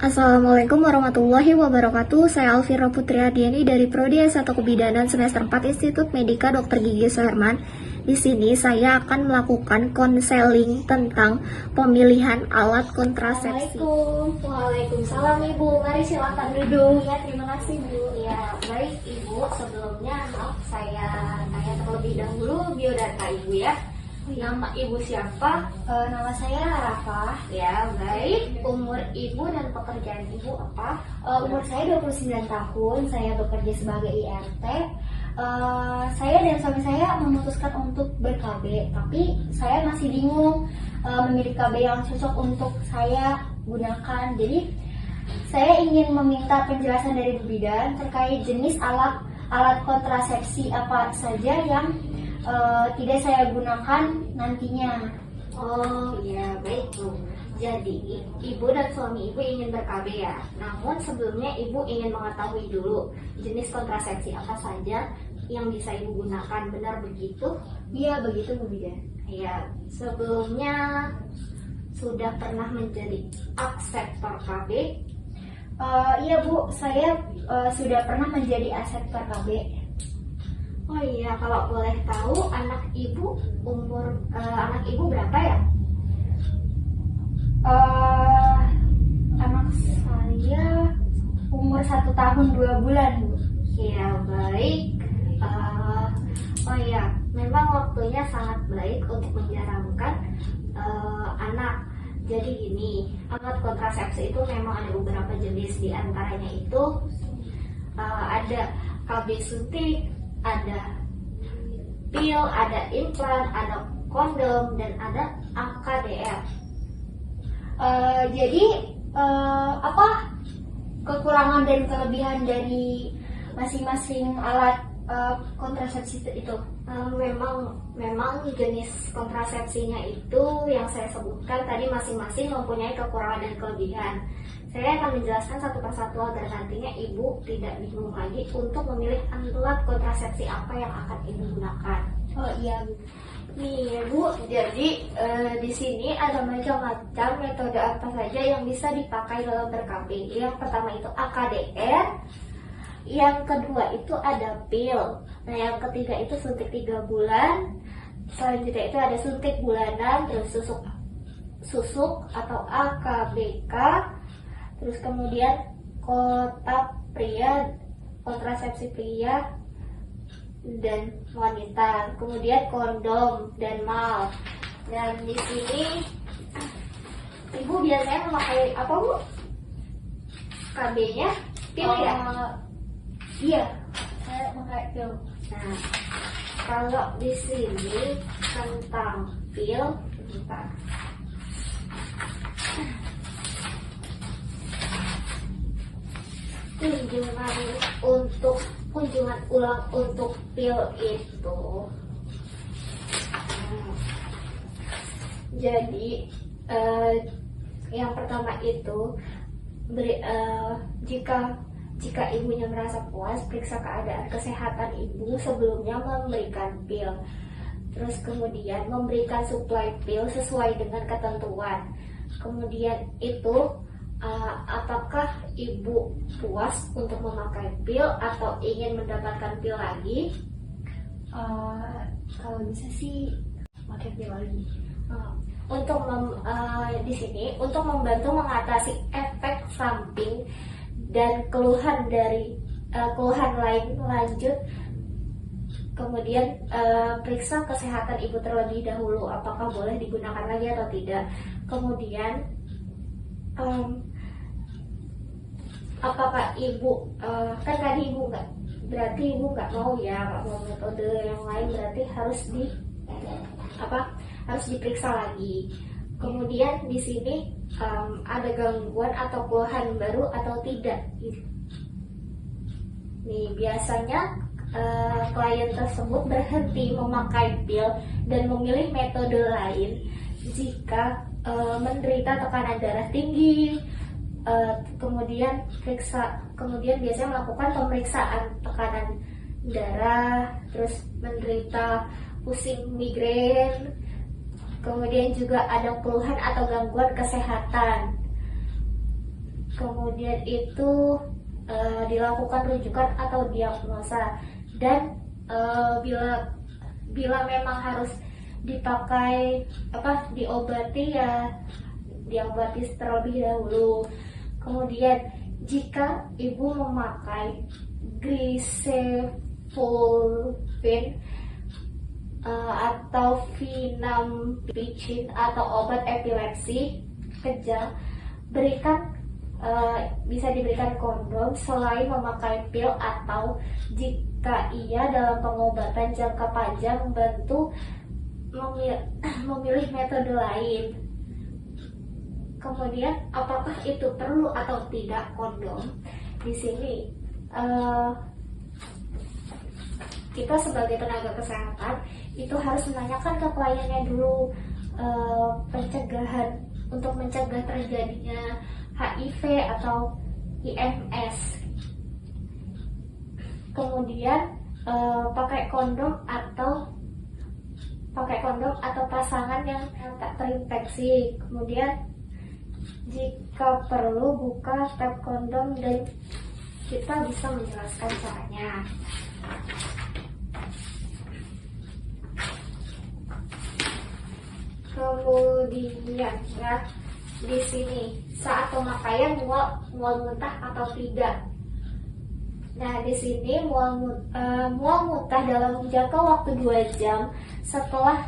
Assalamualaikum warahmatullahi wabarakatuh. Saya Alvira Putri Ardiani dari Prodi S1 Kebidanan semester 4 Institut Medika Dr. Gigi Suherman. Di sini saya akan melakukan konseling tentang pemilihan alat kontrasepsi. Assalamualaikum. Waalaikumsalam Ibu. Mari silakan duduk. Ya, terima kasih Bu. Ya, baik Ibu. Sebelumnya saya tanya terlebih dahulu biodata Ibu ya. Nama Ibu siapa? Nama saya Rafa. Ya, baik. Umur Ibu dan pekerjaan Ibu apa? Umur saya 29 tahun. Saya bekerja sebagai IRT. Saya dan suami saya memutuskan untuk ber-KB, tapi saya masih bingung memilih KB yang cocok untuk saya gunakan. Jadi saya ingin meminta penjelasan dari Bu Bidan terkait jenis alat kontrasepsi apa saja yang tidak saya gunakan nantinya. Oh iya, baik Bu. Jadi Ibu dan suami Ibu ingin ber-KB ya. Namun sebelumnya Ibu ingin mengetahui dulu jenis kontrasepsi apa saja yang bisa Ibu gunakan. Benar begitu? Iya, begitu Bu Bidan. Iya, sebelumnya sudah pernah menjadi akseptor KB? Iya Bu, saya sudah pernah menjadi asesor KB. Oh iya, kalau boleh tahu anak Ibu anak Ibu berapa ya? Anak saya umur 1 tahun 2 bulan Bu. Ya baik. Oh iya, memang waktunya sangat baik untuk menjaramkan anak. Jadi gini, alat kontrasepsi itu memang ada beberapa jenis, di antaranya itu ada KB suntik, ada pil, ada implan, ada kondom, dan ada AKDR. Jadi apa kekurangan dan kelebihan dari masing-masing alat kontrasepsi itu? Memang jenis kontrasepsinya itu yang saya sebutkan tadi masing-masing mempunyai kekurangan dan kelebihan. Saya akan menjelaskan satu persatu agar nantinya Ibu tidak bingung lagi untuk memilih alat kontrasepsi apa yang akan Ibu gunakan. Oh iya Bu. Nih Bu, jadi di sini ada macam-macam metode apa saja yang bisa dipakai dalam ber-KB. Yang pertama itu AKDR, yang kedua itu ada pil, nah yang ketiga itu suntik 3 bulan, selanjutnya itu ada suntik bulanan, terus susuk atau AKBK, terus kemudian kotak pria, kontrasepsi pria dan wanita, kemudian kondom dan mal. Dan di sini Ibu biasanya memakai apa Bu? KB-nya pil ya? Iya, saya memakai pil. Nah, kalau di sini tentang pil, bentar. Kunjungan ulang untuk pil itu. Jadi yang pertama itu jika ibunya merasa puas, periksa keadaan kesehatan ibu sebelumnya memberikan pil. Terus kemudian memberikan suplai pil sesuai dengan ketentuan. Kemudian itu apakah ibu puas untuk memakai pil atau ingin mendapatkan pil lagi? Kalau bisa sih pakai pil lagi. Di sini untuk membantu mengatasi efek samping dan keluhan lain lanjut, kemudian periksa kesehatan ibu terlebih dahulu, apakah boleh digunakan lagi atau tidak. Kemudian apakah ibu kan tadi ibu nggak mau metode yang lain, berarti harus diperiksa lagi. Kemudian di sini ada gangguan atau keluhan baru atau tidak. Nih biasanya klien tersebut berhenti memakai pil dan memilih metode lain jika menderita tekanan darah tinggi. Kemudian biasanya melakukan pemeriksaan tekanan darah, terus menderita pusing migrain, kemudian juga ada keluhan atau gangguan kesehatan. kemudian itu dilakukan rujukan atau diagnosa, dan bila memang harus dipakai diobati ya diobati terlebih dahulu. Kemudian jika ibu memakai glycefulvin atau vinampicin atau obat epilepsi kejang, bisa diberikan kondom selain memakai pil, atau jika iya dalam pengobatan jangka panjang membantu memilih metode lain. Kemudian apakah itu perlu atau tidak kondom? Di sini kita sebagai tenaga kesehatan itu harus menanyakan ke kliennya dulu pencegahan untuk mencegah terjadinya HIV atau IMS. Kemudian pakai kondom atau pasangan yang tak terinfeksi. Kemudian jika perlu buka tab kondom dan kita bisa menjelaskan caranya. Kemudian ya, di sini saat pemakaian mual muntah atau tidak. Nah, di sini mual muntah dalam jangka waktu 2 jam setelah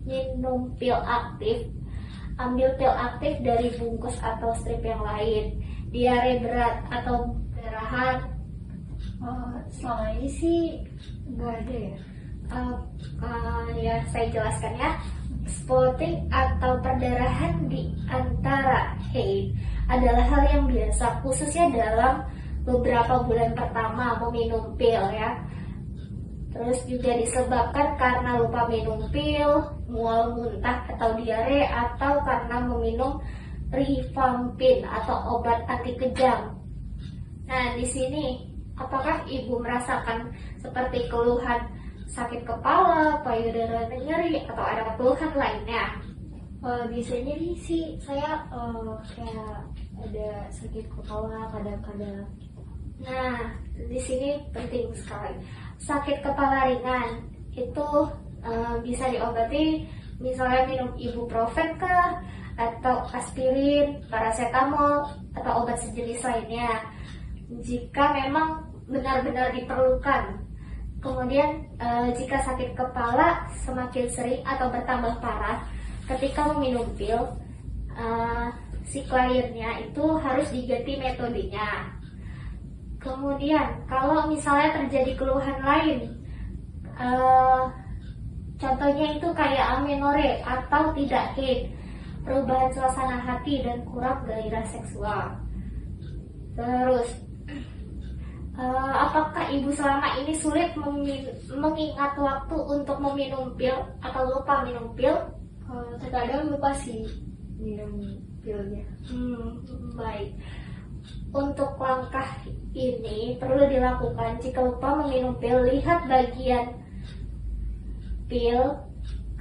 minum pil aktif. Ambil pil aktif dari bungkus atau strip yang lain. Diare berat atau perdarahan. Selama ini sih nggak ada ya. Ya, saya jelaskan ya. Spotting atau perdarahan di antara haid adalah hal yang biasa, khususnya dalam beberapa bulan pertama meminum pil ya. Terus juga disebabkan karena lupa minum pil, mual muntah atau diare, atau karena meminum rifampin atau obat anti kejang. Nah, di sini apakah ibu merasakan seperti keluhan sakit kepala, payudara nyeri, atau ada keluhan lainnya? Biasanya sih saya kayak ada sakit kepala kadang-kadang. Nah, di sini penting sekali. Sakit kepala ringan itu bisa diobati, misalnya minum ibuprofen kah, atau aspirin, paracetamol, atau obat sejenis lainnya, jika memang benar-benar diperlukan. Kemudian jika sakit kepala semakin sering atau bertambah parah ketika meminum pil, si kliennya itu harus diganti metodenya. Kemudian kalau misalnya terjadi keluhan lain, contohnya itu kayak amenore atau tidak haid, perubahan suasana hati dan kurang gairah seksual. Terus apakah ibu selama ini sulit mengingat waktu untuk meminum pil atau lupa minum pil? Terkadang lupa sih minum pilnya. Baik. Untuk langkah ini perlu dilakukan jika lupa meminum pil. Lihat bagian pil,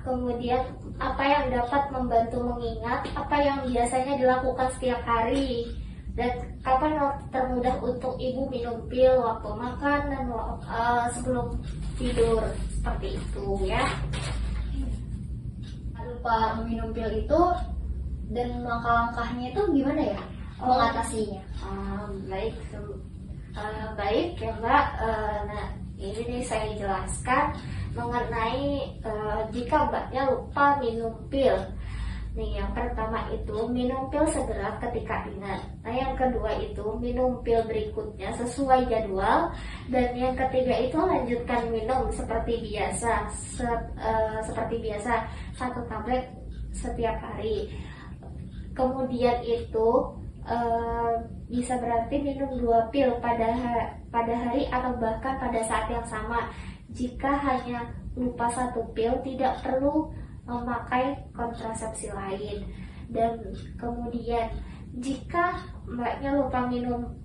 kemudian apa yang dapat membantu mengingat, apa yang biasanya dilakukan setiap hari, dan kapan waktu termudah untuk ibu minum pil, waktu makan dan sebelum tidur, seperti itu ya. Lupa meminum pil itu dan langkah-langkahnya itu gimana ya mengatasinya? Baik ya Mbak. Nah, ini nih saya jelaskan mengenai jika Mbaknya lupa minum pil. Nih, yang pertama itu minum pil segera ketika ingat. Nah, yang kedua itu minum pil berikutnya sesuai jadwal. Dan yang ketiga itu lanjutkan minum seperti biasa, seperti biasa 1 tablet setiap hari. Kemudian itu bisa berarti minum 2 pil pada hari atau bahkan pada saat yang sama. Jika hanya lupa 1 pil, tidak perlu memakai kontrasepsi lain. Dan kemudian jika Mbaknya lupa minum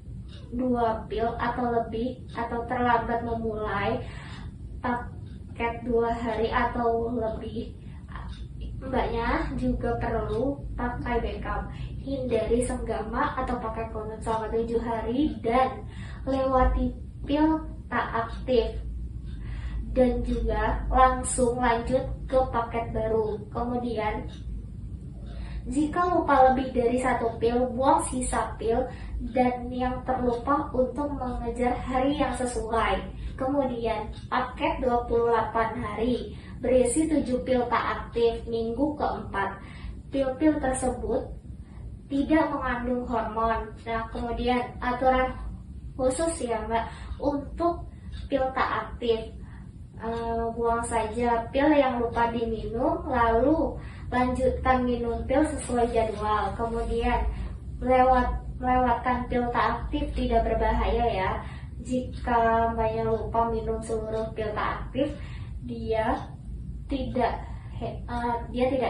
2 pil atau lebih, atau terlambat memulai paket 2 hari atau lebih, Mbaknya juga perlu pakai backup, hindari senggama atau pakai kondom selama 7 hari dan lewati pil tak aktif. Dan juga langsung lanjut ke paket baru. Kemudian jika lupa lebih dari 1 pil, buang sisa pil dan yang terlupa untuk mengejar hari yang sesuai. Kemudian paket 28 hari berisi 7 pil tak aktif minggu keempat. Pil-pil tersebut tidak mengandung hormon. Nah, kemudian aturan khusus ya Mbak untuk pil tak aktif. Buang saja pil yang lupa diminum, lalu lanjutkan minum pil sesuai jadwal. Kemudian melewatkan pil tak aktif tidak berbahaya ya. Jika mbaknya lupa minum seluruh pil tak aktif, dia tidak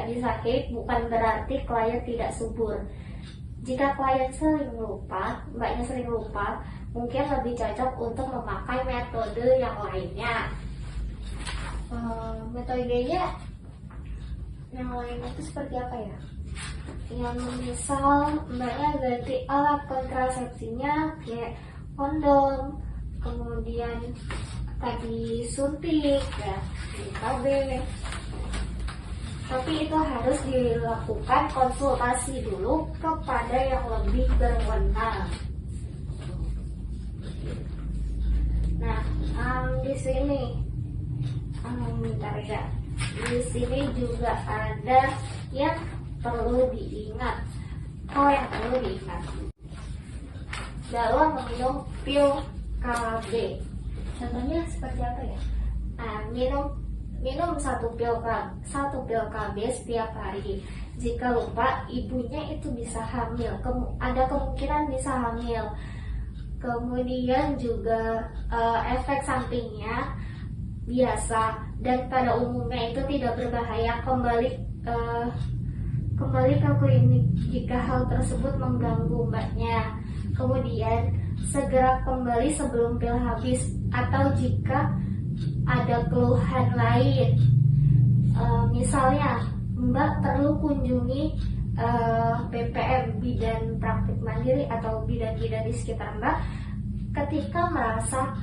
bisa haid, bukan berarti klien tidak subur. Jika klien sering lupa, mbaknya sering lupa, mungkin lebih cocok untuk memakai metode yang lainnya. Metodenya yang lainnya itu seperti apa ya? Yang misal mbaknya ganti alat kontrasepsinya kayak kondom, kemudian tadi suntik ya, KB. Tapi itu harus dilakukan konsultasi dulu kepada yang lebih berwenang. Nah, di sini bentar ya. Di sini juga ada yang perlu diingat. Yang perlu diingat dalam meminum pil KB. Contohnya seperti apa ya? Nah, minum satu pil KB setiap hari. Jika lupa, ibunya itu bisa hamil. Ada kemungkinan bisa hamil. Kemudian juga efek sampingnya biasa dan pada umumnya itu tidak berbahaya. Kembali ke klinik jika hal tersebut mengganggu mbaknya. Kemudian segera kembali sebelum pil habis, atau jika ada keluhan lain, misalnya mbak perlu kunjungi BPM, bidan praktik mandiri atau bidan-bidan di sekitar mbak ketika merasa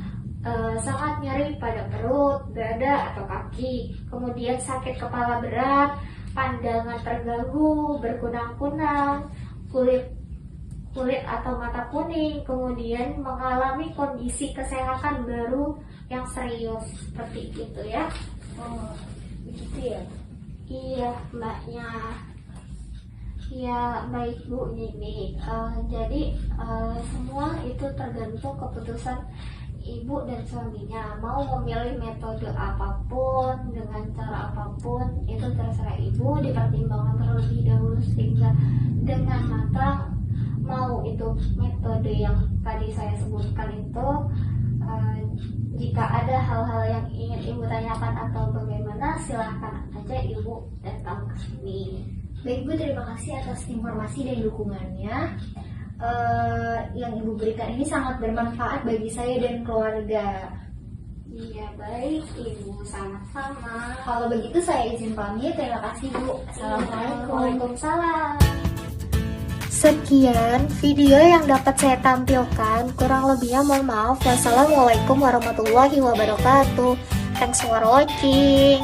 sangat nyeri pada perut, dada, atau kaki, kemudian sakit kepala berat, pandangan terganggu, berkunang-kunang, kulit atau mata kuning, kemudian mengalami kondisi kesehatan baru yang serius seperti itu ya. Oh, begitu ya? Iya mbaknya. Ya baik Bu, ini jadi semua itu tergantung keputusan ibu dan suaminya. Mau memilih metode apapun, dengan cara apapun, itu terserah ibu, dipertimbangkan terlebih dahulu sehingga dengan matang. Mau itu metode yang tadi saya sebutkan itu, jika ada hal-hal yang ingin ibu tanyakan atau bagaimana, silahkan aja ibu datang ke sini. Baik Bu, terima kasih atas informasi dan dukungannya. Yang Ibu berikan ini sangat bermanfaat bagi saya dan keluarga. Iya baik Ibu, sama-sama. Kalau begitu saya izin pamit. Terima kasih Bu. Assalamualaikum. Waalaikumsalam. Sekian video yang dapat saya tampilkan. Kurang lebihnya mohon maaf. Wassalamualaikum warahmatullahi wabarakatuh. Thanks for watching.